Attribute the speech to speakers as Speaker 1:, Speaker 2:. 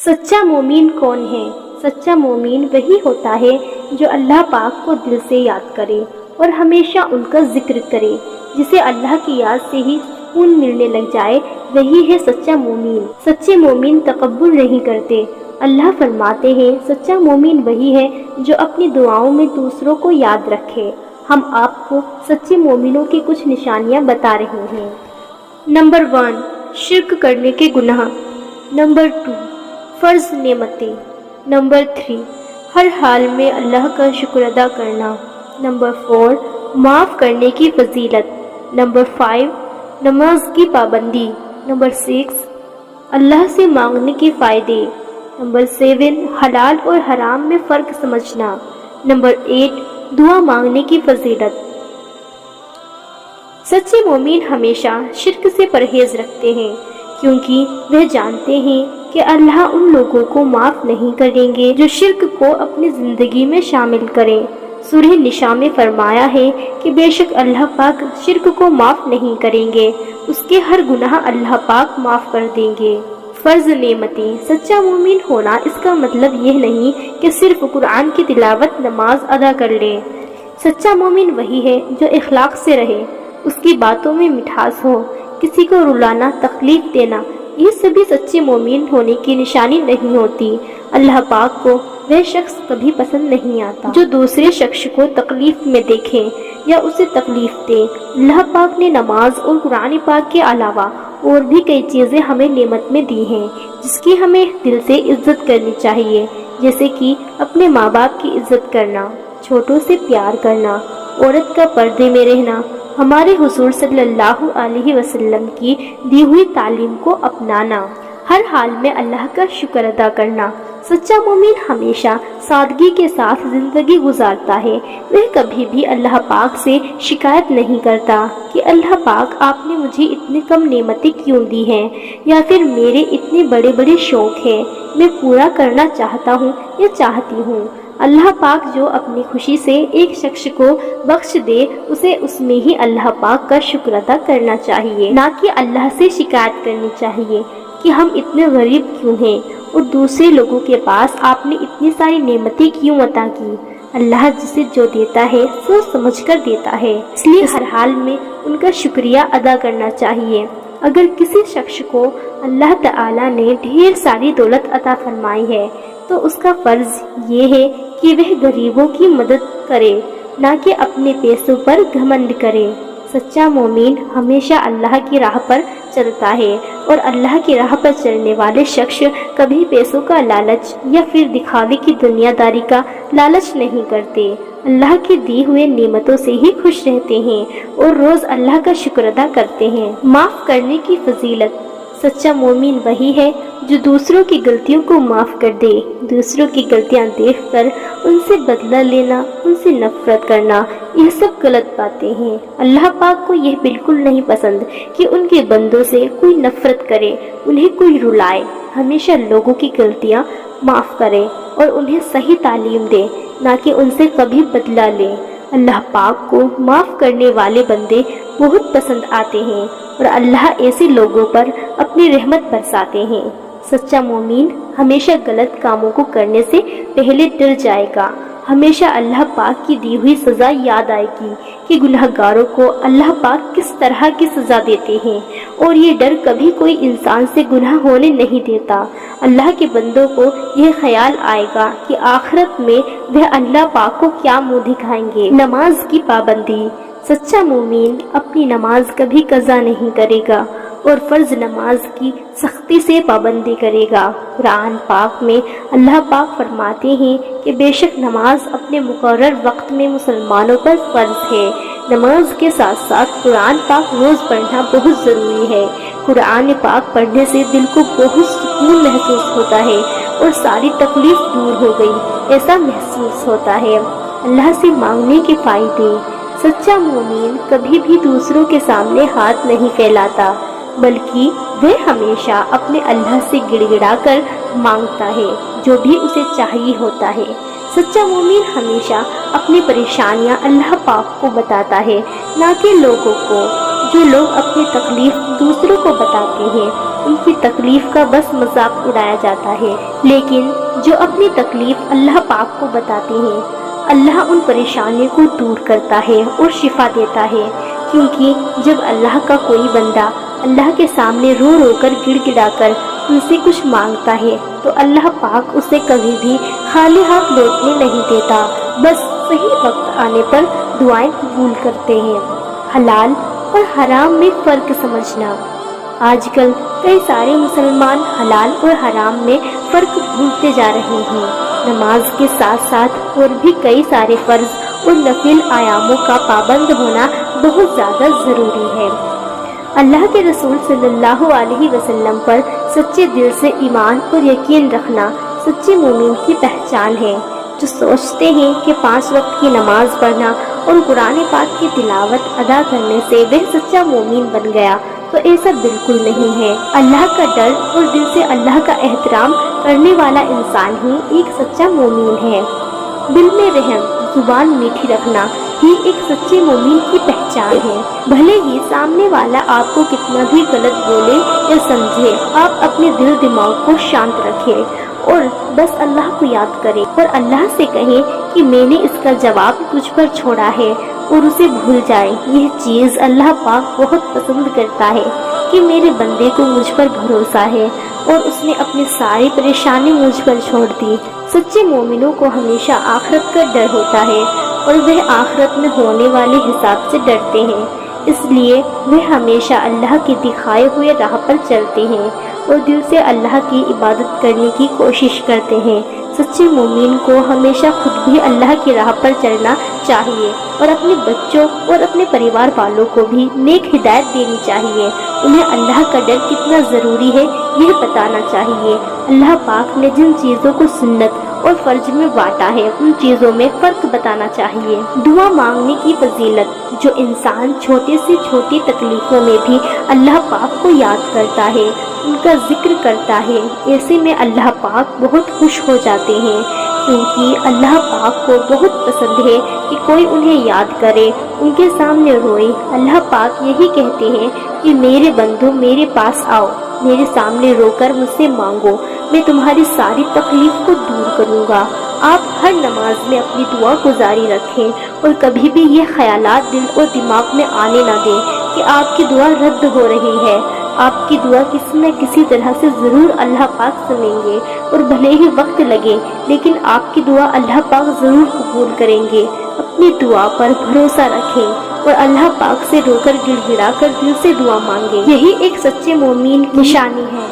Speaker 1: सच्चा मोमिन कौन है? सच्चा मोमिन वही होता है जो अल्लाह पाक को दिल से याद करे और हमेशा उनका जिक्र करे। जिसे अल्लाह की याद से ही सुकून मिलने लग जाए वही है सच्चा मोमिन। सच्चे मोमिन तकब्बुर नहीं करते। अल्लाह फरमाते हैं सच्चा मोमिन वही है जो अपनी दुआओं में दूसरों को याद रखे। हम आपको सच्चे मोमिनों की कुछ निशानियां बता रहे हैं। नंबर 1, शिर्क करने के गुनाह। नंबर 2, फ़र्ज नेमतें। नंबर 3, हर हाल में अल्लाह का शुक्र अदा करना। नंबर 4, माफ़ करने की फजीलत। नंबर 5, नमाज की पाबंदी। नंबर 6, अल्लाह से मांगने के फ़ायदे। नंबर 7, हलाल और हराम में फ़र्क समझना। नंबर 8, दुआ मांगने की फजीलत। सच्चे मोमिन हमेशा शिर्क से परहेज़ रखते हैं क्योंकि वह जानते हैं कि अल्लाह उन लोगों को माफ़ नहीं करेंगे जो शिर्क को अपनी ज़िंदगी में शामिल करें। सूरह निसा में फरमाया है कि बेशक अल्लाह पाक शिर्क को माफ़ नहीं करेंगे, उसके हर गुनाह अल्लाह पाक माफ़ कर देंगे। फ़र्ज़ नेमतें। सच्चा मोमिन होना इसका मतलब यह नहीं कि सिर्फ कुरान की तिलावत नमाज अदा कर ले। सच्चा मोमिन वही है जो इखलाक से रहे, उसकी बातों में मिठास हो, किसी को रुलाना, तकलीफ देना, ये सभी सच्चे मोमिन होने की निशानी नहीं होती। अल्लाह पाक को वह शख्स कभी पसंद नहीं आता जो दूसरे शख्स को तकलीफ में देखे या उसे तकलीफ दे। अल्लाह पाक ने नमाज और कुरान पाक के अलावा और भी कई चीज़ें हमें नेमत में दी हैं जिसकी हमें दिल से इज्जत करनी चाहिए, जैसे कि अपने माँ बाप की इज्जत करना, छोटों से प्यार करना, औरत का पर्दे में रहना, हमारे हुजूर सल्लल्लाहु अलैहि वसल्लम की दी हुई तालीम को अपनाना, हर हाल में अल्लाह का शुक्र अदा करना। सच्चा मोमिन हमेशा सादगी के साथ ज़िंदगी गुजारता है। वह कभी भी अल्लाह पाक से शिकायत नहीं करता कि अल्लाह पाक आपने मुझे इतनी कम नेमतें क्यों दी हैं, या फिर मेरे इतने बड़े बड़े शौक़ हैं, मैं पूरा करना चाहता हूँ या चाहती हूँ। अल्लाह पाक जो अपनी खुशी से एक शख्स को बख्श दे उसे उसमें ही अल्लाह पाक का शुक्र अदा करना चाहिए, ना कि अल्लाह से शिकायत करनी चाहिए कि हम इतने गरीब क्यों हैं और दूसरे लोगों के पास आपने इतनी सारी नेमतें क्यों अता की। अल्लाह जिसे जो देता है सोच समझ कर देता है, इसलिए हर हाल में उनका शुक्रिया अदा करना चाहिए। अगर किसी शख्स को अल्लाह ताला ने ढेर सारी दौलत अता फरमाई है तो उसका फ़र्ज़ ये है कि वह गरीबों की मदद करे, ना कि अपने पैसों पर घमंड करे। सच्चा मोमिन हमेशा अल्लाह की राह पर चलता है और अल्लाह की राह पर चलने वाले शख्स कभी पैसों का लालच या फिर दिखावे की दुनियादारी का लालच नहीं करते। अल्लाह की दी हुए नेमतों से ही खुश रहते हैं और रोज़ अल्लाह का शुक्र अदा करते हैं। माफ़ करने की फजीलत। सच्चा मोमिन वही है जो दूसरों की गलतियों को माफ़ कर दे। दूसरों की गलतियां देखकर उनसे बदला लेना, उनसे नफरत करना, यह सब गलत बातें हैं। अल्लाह पाक को यह बिल्कुल नहीं पसंद कि उनके बंदों से कोई नफरत करे, उन्हें कोई रुलाए। हमेशा लोगों की गलतियां माफ़ करे और उन्हें सही तालीम दे, ना कि उनसे कभी बदला ले। अल्लाह पाक को माफ़ करने वाले बंदे बहुत पसंद आते हैं और अल्लाह ऐसे लोगों पर अपनी रहमत बरसाते हैं। सच्चा मोमिन हमेशा गलत कामों को करने से पहले डर जाएगा। हमेशा अल्लाह पाक की दी हुई सज़ा याद आएगी कि गुनहगारों को अल्लाह पाक किस तरह की सज़ा देते हैं, और ये डर कभी कोई इंसान से गुनाह होने नहीं देता। अल्लाह के बंदों को यह ख्याल आएगा कि आखिरत में वह अल्लाह पाक को क्या मुँह दिखाएंगे। नमाज की पाबंदी। सच्चा मोमिन अपनी नमाज कभी कज़ा नहीं करेगा और फ़र्ज़ नमाज की सख्ती से पाबंदी करेगा। कुरान पाक में अल्लाह पाक फरमाते हैं कि बेशक नमाज अपने मुकर्रर वक्त में मुसलमानों पर फ़र्ज़ है। नमाज के साथ साथ कुरान पाक रोज़ पढ़ना बहुत ज़रूरी है। कुरान पाक पढ़ने से दिल को बहुत सुकून महसूस होता है और सारी तकलीफ़ दूर हो गई ऐसा महसूस होता है। अल्लाह से मांगने के फ़ायदे। सच्चा मोमिन कभी भी दूसरों के सामने हाथ नहीं फैलाता, बल्कि वह हमेशा अपने अल्लाह से गिड़गिड़ा कर मांगता है जो भी उसे चाहिए होता है। सच्चा मोमिन हमेशा अपनी परेशानियां अल्लाह पाक को बताता है, ना कि लोगों को। जो लोग अपनी तकलीफ दूसरों को बताते हैं ان کی تکلیف کا بس مذاق اڑایا جاتا ہے، لیکن جو اپنی تکلیف اللہ پاک کو بتاتے ہیں، اللہ ان پریشانیوں کو دور کرتا ہے اور شفا دیتا ہے، کیونکہ جب اللہ کا کوئی بندہ اللہ کے سامنے رو رو کر گڑ گڑا کر ان سے کچھ مانگتا ہے تو اللہ پاک اسے کبھی بھی خالی ہاتھ لوٹنے نہیں دیتا، بس صحیح وقت آنے پر دعائیں قبول کرتے ہیں۔ حلال اور حرام میں فرق سمجھنا۔ آج کل کئی سارے مسلمان حلال اور حرام میں فرق بھولتے جا رہے ہیں۔ نماز کے ساتھ ساتھ اور بھی کئی سارے فرض اور نفل ایاموں کا پابند ہونا بہت زیادہ ضروری ہے۔ اللہ کے رسول صلی اللہ علیہ وسلم پر سچے دل سے ایمان اور یقین رکھنا سچے مومن کی پہچان ہے، جو سوچتے ہیں کہ 5 وقت کی نماز پڑھنا اور قرآن پاک کی تلاوت ادا کرنے سے وہ سچا مومن بن گیا، تو ایسا بالکل نہیں ہے۔ اللہ کا ڈر اور دل سے اللہ کا احترام کرنے والا انسان ہی ایک سچا مومن ہے۔ دل میں رحم، زبان میٹھی رکھنا ہی ایک سچے مومن کی پہچان ہے۔ بھلے ہی سامنے والا آپ کو کتنا بھی غلط بولے یا سمجھے، آپ اپنے دل دماغ کو شانت رکھیں اور بس اللہ کو یاد کریں اور اللہ سے کہیں کہ میں نے اس کا جواب تجھ پر چھوڑا ہے، اور اسے بھول جائے۔ یہ چیز اللہ پاک بہت پسند کرتا ہے کہ میرے بندے کو مجھ پر بھروسہ ہے اور اس نے اپنی ساری پریشانی مجھ پر چھوڑ دی۔ سچے مومنوں کو ہمیشہ آخرت کا ڈر ہوتا ہے اور وہ آخرت میں ہونے والے حساب سے ڈرتے ہیں، اس لیے وہ ہمیشہ اللہ کے دکھائے ہوئے راہ پر چلتے ہیں اور دل سے اللہ کی عبادت کرنے کی کوشش کرتے ہیں۔ سچے مومن کو ہمیشہ خود بھی اللہ کی راہ پر چلنا چاہیے اور اپنے بچوں اور اپنے پریوار والوں کو بھی نیک ہدایت دینی چاہیے۔ انہیں اللہ کا ڈر کتنا ضروری ہے یہ بتانا چاہیے۔ اللہ پاک نے جن چیزوں کو سنت اور فرض میں بانٹا ہے ان چیزوں میں فرق بتانا چاہیے۔ دعا مانگنے کی فضیلت۔ جو انسان چھوٹے سے چھوٹی تکلیفوں میں بھی اللہ پاک کو یاد کرتا ہے، ان کا ذکر کرتا ہے، ایسے میں اللہ پاک بہت خوش ہو جاتے ہیں، کیونکہ اللہ پاک کو بہت پسند ہے کہ کوئی انہیں یاد کرے، ان کے سامنے روئے۔ اللہ پاک یہی کہتے ہیں کہ میرے بندو میرے پاس آؤ، میرے سامنے رو کر مجھ سے مانگو، میں تمہاری ساری تکلیف کو دور کروں گا۔ آپ ہر نماز میں اپنی دعا کو جاری رکھیں اور کبھی بھی یہ خیالات دل اور دماغ میں آنے نہ دیں کہ آپ کی دعا رد ہو رہی ہے۔ آپ کی دعا کسی نہ کسی طرح سے ضرور اللہ پاک سنیں گے، اور بھلے ہی وقت لگے لیکن آپ کی دعا اللہ پاک ضرور قبول کریں گے۔ اپنی دعا پر بھروسہ رکھیں اور اللہ پاک سے رو کر گڑ گڑا کر دل سے دعا مانگیں، یہی ایک سچے مومن کی نشانی ہے۔